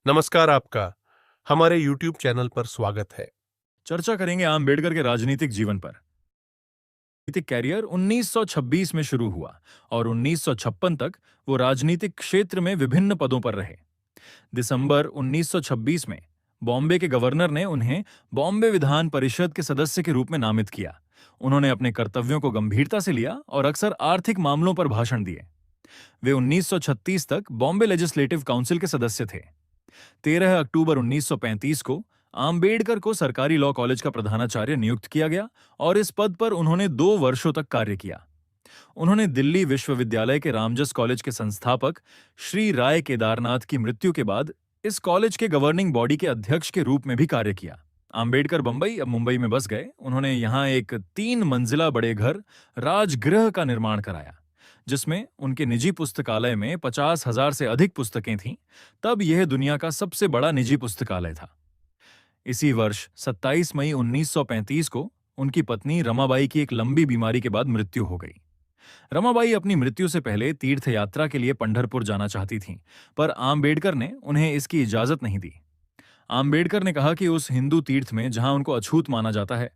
नमस्कार आपका हमारे YouTube चैनल पर स्वागत है। चर्चा करेंगे आम्बेडकर के राजनीतिक जीवन पर। राजनीतिक कैरियर 1926 में शुरू हुआ और 1956 तक वो राजनीतिक क्षेत्र में विभिन्न पदों पर रहे। दिसंबर 1926 में बॉम्बे के गवर्नर ने उन्हें बॉम्बे विधान परिषद के सदस्य के रूप में नामित किया। उन्होंने अपने कर्तव्यों को गंभीरता से लिया और अक्सर आर्थिक मामलों पर भाषण दिए। वे 1936 तक बॉम्बे लेजिस्लेटिव काउंसिल के सदस्य थे। 13 अक्टूबर 1935 को आम्बेडकर को सरकारी लॉ कॉलेज का प्रधानाचार्य नियुक्त किया गया और इस पद पर उन्होंने 2 वर्षों तक कार्य किया। उन्होंने दिल्ली विश्वविद्यालय के रामजस कॉलेज के संस्थापक श्री राय केदारनाथ की मृत्यु के बाद इस कॉलेज के गवर्निंग बॉडी के अध्यक्ष के रूप में भी कार्य किया। आम्बेडकर बंबई अब मुंबई में बस गए। उन्होंने यहाँ एक 3 मंजिला बड़े घर राजगृह का निर्माण कराया, जिसमें उनके निजी पुस्तकालय में 50,000 से अधिक पुस्तकें थीं। तब यह दुनिया का सबसे बड़ा निजी पुस्तकालय था। इसी वर्ष 27 मई 1935 को उनकी पत्नी रमाबाई की एक लंबी बीमारी के बाद मृत्यु हो गई। रमाबाई अपनी मृत्यु से पहले तीर्थ यात्रा के लिए पंढरपुर जाना चाहती थीं, पर आम्बेडकर ने उन्हें इसकी इजाजत नहीं दी। आम्बेडकर ने कहा कि उस हिंदू तीर्थ में जहां उनको अछूत माना जाता है,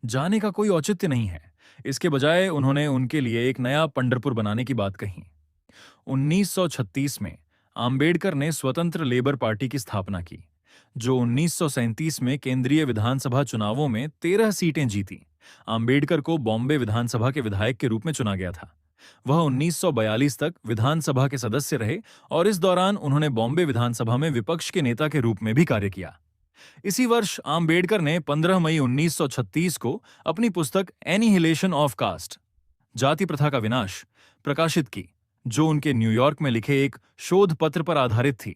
जाने का कोई औचित्य नहीं है। इसके बजाय उन्होंने उनके लिए एक नया पंढरपुर बनाने की बात कही। 1936 में आम्बेडकर ने स्वतंत्र लेबर पार्टी की स्थापना की, जो 1937 में केंद्रीय विधानसभा चुनावों में 13 सीटें जीती। आम्बेडकर को बॉम्बे विधानसभा के विधायक के रूप में चुना गया था। वह 1942 तक विधानसभा के सदस्य रहे और इस दौरान उन्होंने बॉम्बे विधानसभा में विपक्ष के नेता के रूप में भी कार्य किया। इसी वर्ष आम्बेडकर ने 15 मई 1936 को अपनी पुस्तक एनिहिलेशन ऑफ कास्ट, जाति प्रथा का विनाश, प्रकाशित की, जो उनके न्यूयॉर्क में लिखे एक शोध पत्र पर आधारित थी।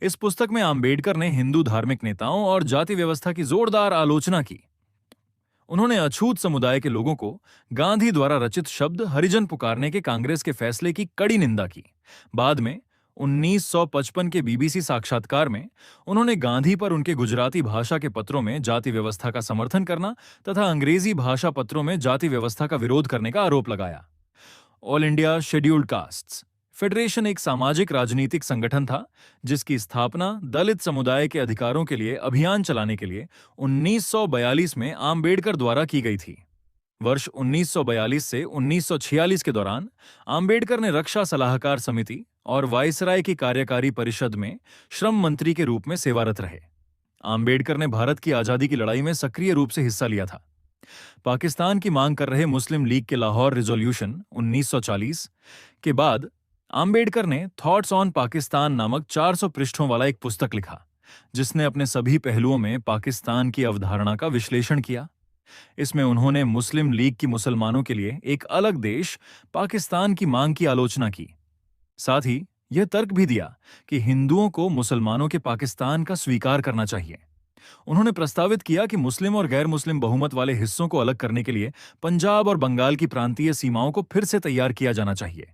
इस पुस्तक में आम्बेडकर ने हिंदू धार्मिक नेताओं और जाति व्यवस्था की जोरदार आलोचना की। उन्होंने अछूत समुदाय के लोगों को गांधी द्वारा रचित शब्द हरिजन पुकारने के कांग्रेस के फैसले की कड़ी निंदा की। बाद में 1955 के बीबीसी साक्षात्कार में उन्होंने गांधी पर उनके गुजराती भाषा के पत्रों में जाति व्यवस्था का समर्थन करना तथा अंग्रेजी भाषा पत्रों में जाति व्यवस्था का विरोध करने का आरोप लगाया। All India scheduled castes federation एक सामाजिक राजनीतिक संगठन था, जिसकी स्थापना दलित समुदाय के अधिकारों के लिए अभियान चलाने के लिए 1942 में आम्बेडकर द्वारा की गई थी। वर्ष 1942 से 1946 के दौरान आम्बेडकर ने रक्षा सलाहकार समिति और वायसराय की कार्यकारी परिषद में श्रम मंत्री के रूप में सेवारत रहे। आम्बेडकर ने भारत की आजादी की लड़ाई में सक्रिय रूप से हिस्सा लिया था। पाकिस्तान की मांग कर रहे मुस्लिम लीग के लाहौर रिजोल्यूशन 1940 के बाद आम्बेडकर ने थॉट्स ऑन पाकिस्तान नामक 400 पृष्ठों वाला एक पुस्तक लिखा, जिसने अपने सभी पहलुओं में पाकिस्तान की अवधारणा का विश्लेषण किया। इसमें उन्होंने मुस्लिम लीग की मुसलमानों के लिए एक अलग देश पाकिस्तान की मांग की आलोचना की। साथ ही यह तर्क भी दिया कि हिंदुओं को मुसलमानों के पाकिस्तान का स्वीकार करना चाहिए। उन्होंने प्रस्तावित किया कि मुस्लिम और गैर मुस्लिम बहुमत वाले हिस्सों को अलग करने के लिए पंजाब और बंगाल की प्रांतीय सीमाओं को फिर से तैयार किया जाना चाहिए।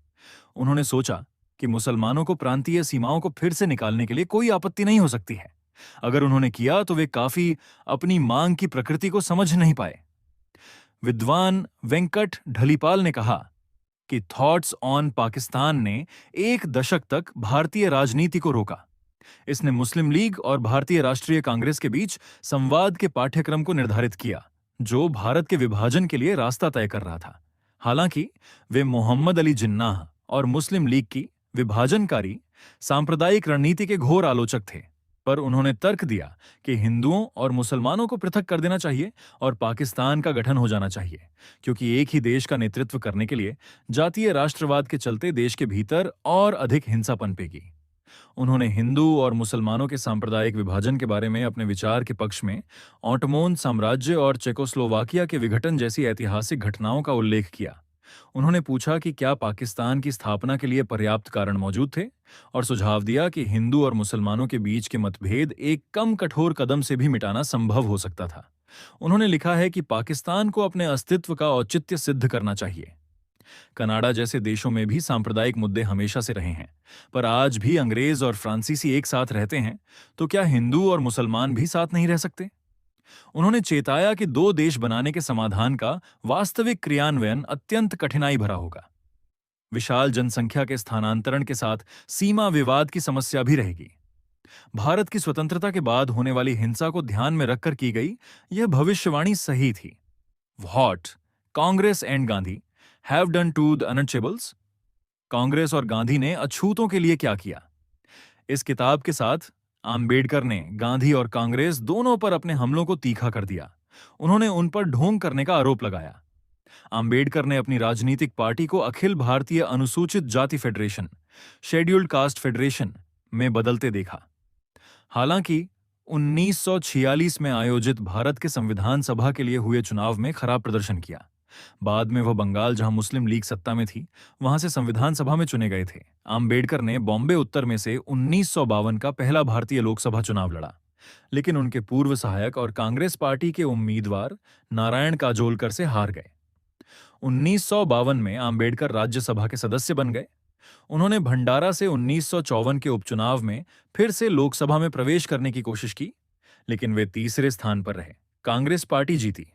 उन्होंने सोचा कि मुसलमानों को प्रांतीय सीमाओं को फिर से निकालने के लिए कोई आपत्ति नहीं हो सकती है। अगर उन्होंने किया तो वे काफी अपनी मांग की प्रकृति को समझ नहीं पाए। विद्वान वेंकट ढलीपाल ने कहा कि थॉट्स ऑन पाकिस्तान ने 1 दशक तक भारतीय राजनीति को रोका। इसने मुस्लिम लीग और भारतीय राष्ट्रीय कांग्रेस के बीच संवाद के पाठ्यक्रम को निर्धारित किया, जो भारत के विभाजन के लिए रास्ता तय कर रहा था। हालांकि वे मोहम्मद अली जिन्नाह और मुस्लिम लीग की विभाजनकारी सांप्रदायिक रणनीति के घोर आलोचक थे, पर उन्होंने तर्क दिया कि हिंदुओं और मुसलमानों को पृथक कर देना चाहिए और पाकिस्तान का गठन हो जाना चाहिए, क्योंकि एक ही देश का नेतृत्व करने के लिए जातीय राष्ट्रवाद के चलते देश के भीतर और अधिक हिंसा पनपेगी। उन्होंने हिंदू और मुसलमानों के सांप्रदायिक विभाजन के बारे में अपने विचार के पक्ष में ऑटोमन साम्राज्य और चेकोस्लोवाकिया के विघटन जैसी ऐतिहासिक घटनाओं का उल्लेख किया। उन्होंने पूछा कि क्या पाकिस्तान की स्थापना के लिए पर्याप्त कारण मौजूद थे और सुझाव दिया कि हिंदू और मुसलमानों के बीच के मतभेद एक कम कठोर कदम से भी मिटाना संभव हो सकता था। उन्होंने लिखा है कि पाकिस्तान को अपने अस्तित्व का औचित्य सिद्ध करना चाहिए। कनाडा जैसे देशों में भी सांप्रदायिक मुद्दे हमेशा से रहे हैं, पर आज भी अंग्रेज और फ्रांसीसी एक साथ रहते हैं, तो क्या हिंदू और मुसलमान भी साथ नहीं रह सकते? उन्होंने चेताया कि 2 देश बनाने के समाधान का वास्तविक क्रियान्वयन अत्यंत कठिनाई भरा होगा। विशाल जनसंख्या के स्थानांतरण के साथ सीमा विवाद की समस्या भी रहेगी। भारत की स्वतंत्रता के बाद होने वाली हिंसा को ध्यान में रखकर की गई यह भविष्यवाणी सही थी। What Congress and Gandhi have done to the untouchables. Congress और गांधी ने अछूतों के लिए क्या किया। इस किताब के साथ आम्बेडकर ने गांधी और कांग्रेस दोनों पर अपने हमलों को तीखा कर दिया। उन्होंने उन पर ढोंग करने का आरोप लगाया। आम्बेडकर ने अपनी राजनीतिक पार्टी को अखिल भारतीय अनुसूचित जाति फेडरेशन, शेड्यूल्ड कास्ट फेडरेशन में बदलते देखा। हालांकि 1946 में आयोजित भारत के संविधान सभा के लिए हुए चुनाव में खराब प्रदर्शन किया। बाद में वह बंगाल, जहां मुस्लिम लीग सत्ता में थी, वहां से संविधान सभा में चुने गए थे। आम्बेडकर ने बॉम्बे उत्तर में से 1952 का पहला भारतीय लोकसभा चुनाव लड़ा, लेकिन उनके पूर्व सहायक और कांग्रेस पार्टी के उम्मीदवार नारायण काजोलकर से हार गए। 1952 में आम्बेडकर राज्यसभा के सदस्य बन गए। उन्होंने भंडारा से 1954 के उपचुनाव में फिर से लोकसभा में प्रवेश करने की कोशिश की, लेकिन वे तीसरे स्थान पर रहे। कांग्रेस पार्टी जीती।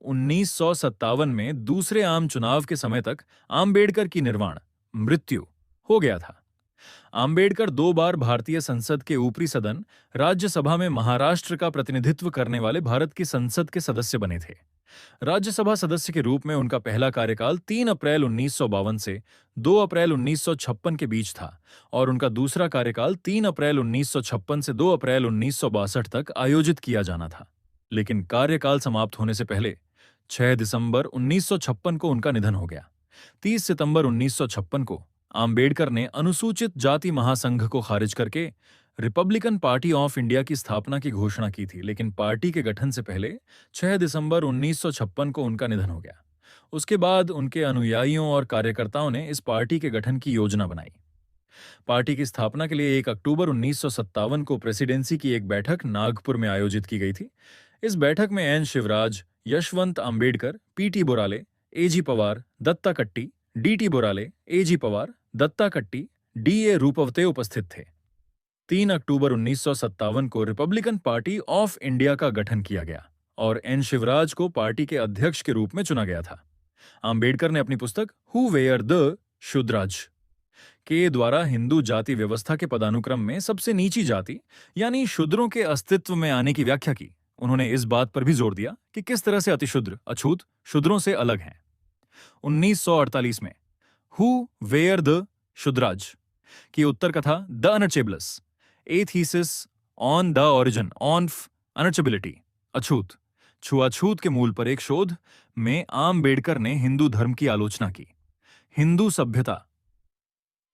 1957 में दूसरे आम चुनाव के समय तक आम्बेडकर की निर्वाण मृत्यु हो गया था। आम्बेडकर 2 बार भारतीय संसद के ऊपरी सदन राज्यसभा में महाराष्ट्र का प्रतिनिधित्व करने वाले भारत की संसद के सदस्य बने थे। राज्यसभा सदस्य के रूप में उनका पहला कार्यकाल 3 अप्रैल 1952 से 2 अप्रैल 1956 के बीच था और उनका दूसरा कार्यकाल 3 अप्रैल 1956 से 2 अप्रैल 1962 तक आयोजित किया जाना था। लेकिन कार्यकाल समाप्त होने से पहले 6 दिसंबर 1956 को उनका निधन हो गया। 30 सितंबर 1956 को आम्बेडकर ने अनुसूचित जाति महासंघ को खारिज करके रिपब्लिकन पार्टी ऑफ इंडिया की स्थापना की घोषणा की थी, लेकिन पार्टी के गठन से पहले 6 दिसंबर 1956 को उनका निधन हो गया। उसके बाद उनके अनुयायियों और कार्यकर्ताओं ने इस पार्टी के गठन की योजना बनाई। पार्टी की स्थापना के लिए 1 अक्टूबर 1957 को प्रेसिडेंसी की एक बैठक नागपुर में आयोजित की गई थी। इस बैठक में एन शिवराज, यशवंत आम्बेडकर, पीटी बोराले, एजी पवार, दत्ता कट्टी, डीटी बोराले, एजी पवार, दत्ता कट्टी, डीए रूपवते उपस्थित थे। 3 अक्टूबर 1957 को रिपब्लिकन पार्टी ऑफ इंडिया का गठन किया गया और एन शिवराज को पार्टी के अध्यक्ष के रूप में चुना गया था। आम्बेडकर ने अपनी पुस्तक हु वेयर द शूद्राज के द्वारा हिंदू जाति व्यवस्था के पदानुक्रम में सबसे नीची जाति यानी शूद्रों के अस्तित्व में आने की व्याख्या की। उन्होंने इस बात पर भी जोर दिया कि किस तरह से अतिशूद्र, अछूत शूद्रों से अलग हैं। 1948 में हु वेयर द शूद्राज की उत्तर कथा the untouchables, A thesis on the origin of untouchability, अछूत छुआछूत के मूल पर एक शोध में आम्बेडकर ने हिंदू धर्म की आलोचना की। हिंदू सभ्यता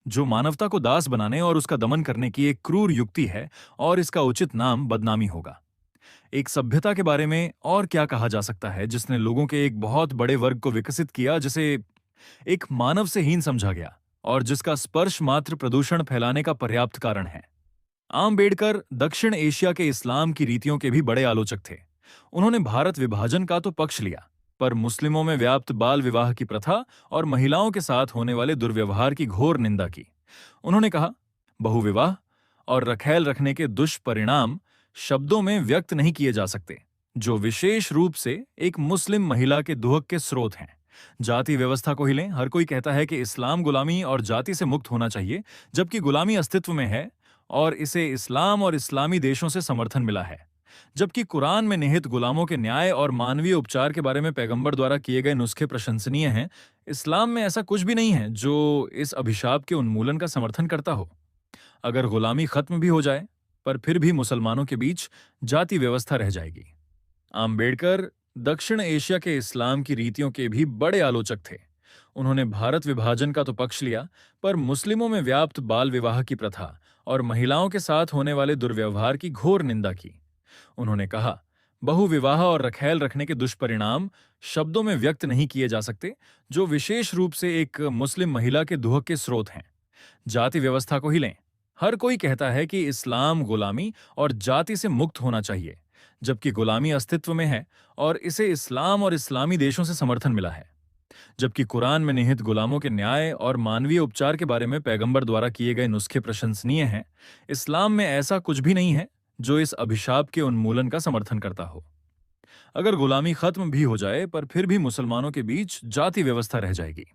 जो मानवता को दास बनाने और उसका दमन करने की एक क्रूर युक्ति है और इसका उचित नाम बदनामी होगा। एक सभ्यता के बारे में और क्या कहा जा सकता है जिसने लोगों के एक बहुत बड़े वर्ग को विकसित किया, जिसे एक मानव से हीन समझा गया और जिसका स्पर्श मात्र प्रदूषण फैलाने का पर्याप्त कारण है। आम्बेडकर दक्षिण एशिया के इस्लाम की रीतियों के भी बड़े आलोचक थे। उन्होंने भारत विभाजन का तो पक्ष लिया, पर मुस्लिमों में व्याप्त बाल विवाह की प्रथा और महिलाओं के साथ होने वाले दुर्व्यवहार की घोर निंदा की। उन्होंने कहा, बहुविवाह और रखैल रखने के दुष्परिणाम शब्दों में व्यक्त नहीं किए जा सकते, जो विशेष रूप से एक मुस्लिम महिला के दुहक के स्रोत हैं। जाति व्यवस्था को ही लें, हर कोई कहता है कि इस्लाम गुलामी और जाति से मुक्त होना चाहिए, जबकि गुलामी अस्तित्व में है और इसे इस्लाम और इस्लामी देशों से समर्थन मिला है। जबकि कुरान में निहित गुलामों के न्याय और मानवीय उपचार के बारे में पैगंबर द्वारा किए गए नुस्खे प्रशंसनीय हैं, इस्लाम में ऐसा कुछ भी नहीं है जो इस अभिशाप के उन्मूलन का समर्थन करता हो। अगर गुलामी खत्म भी हो जाए, पर फिर भी मुसलमानों के बीच जाति व्यवस्था रह जाएगी। आम्बेडकर दक्षिण एशिया के इस्लाम की रीतियों के भी बड़े आलोचक थे। उन्होंने भारत विभाजन का तो पक्ष लिया, पर मुस्लिमों में व्याप्त बाल विवाह की प्रथा और महिलाओं के साथ होने वाले दुर्व्यवहार की घोर निंदा की। उन्होंने कहा, बहुविवाह और रखैल रखने के दुष्परिणाम शब्दों में व्यक्त नहीं किए जा सकते, जो विशेष रूप से एक मुस्लिम महिला के दुहक के स्रोत हैं। जाति व्यवस्था को ही लें, हर कोई कहता है कि इस्लाम गुलामी और जाति से मुक्त होना चाहिए, जबकि गुलामी अस्तित्व में है और इसे इस्लाम और इस्लामी देशों से समर्थन मिला है। जबकि कुरान में निहित गुलामों के न्याय और मानवीय उपचार के बारे में पैगंबर द्वारा किए गए नुस्खे प्रशंसनीय हैं, इस्लाम में ऐसा कुछ भी नहीं है जो इस अभिशाप के उन्मूलन का समर्थन करता हो। अगर गुलामी खत्म भी हो जाए, पर फिर भी मुसलमानों के बीच जाति व्यवस्था रह जाएगी।